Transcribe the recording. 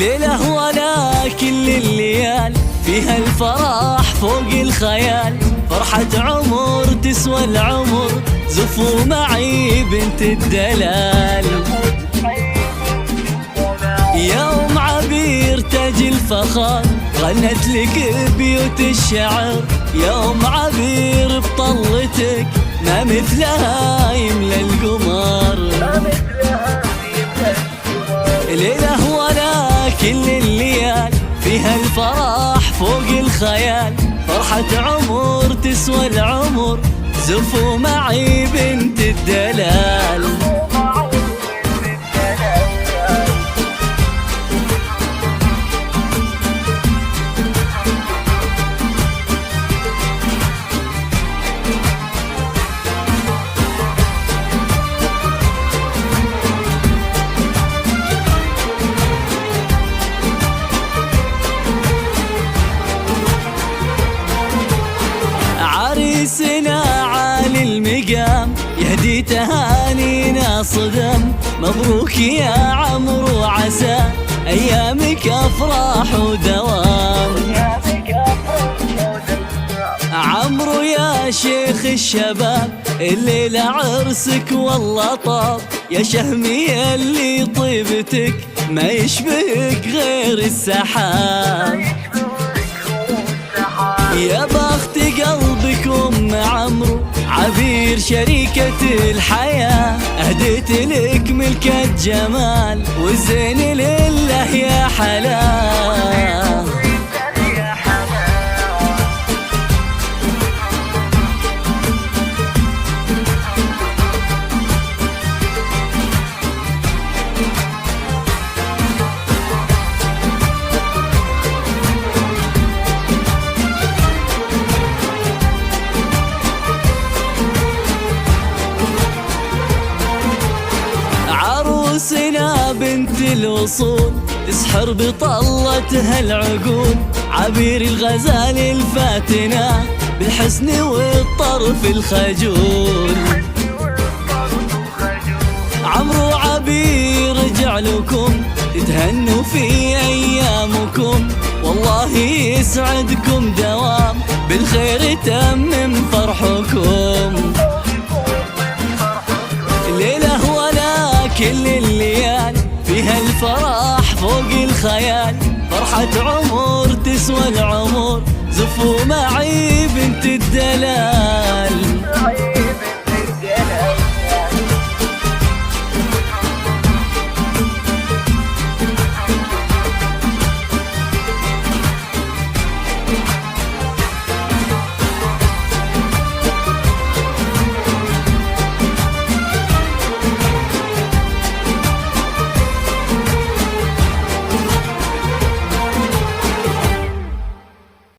ليلة ولا كل الليال فيها الفرح فوق الخيال، فرحة عمر تسوى العمر، زفوا معي بنت الدلال. يوم عبير تاج الفخار غنت لك بيوت الشعر، يوم عبير بطلتك ما مثلها يملى القمر. ليلة ولا كل الليال فيها الفرح فوق الخيال، فرحة عمر تسوى العمر، زفوا معي بنت الدلال. عريسنا عالي المقام يهدي تهانينا صدم، مبروك يا عمرو عسى أيامك أفراح ودوام. عمرو يا شيخ الشباب الليلة عرسك والله طاب، يا شهمي اللي طيبتك ما يشبهك غير السحاب. يا بخت قلبك أم عمرو عبير شريكة الحياة، أهديت لك ملكة جمال والزين لله يا حلاه. عروسنا بنت الوصول تسحر بطلتها العقول، عبير الغزال الفاتنة بالحسن والطرف الخجول. عمرو عبير رجع لكم تتهنوا في أيامكم، والله يسعدكم دوام بالخير تمم فرحكم. ليلة ولا كل الليال فيها الفرح فوق الخيال، فرحة عمر تسوى العمر، زفوا معي بنت الدلال.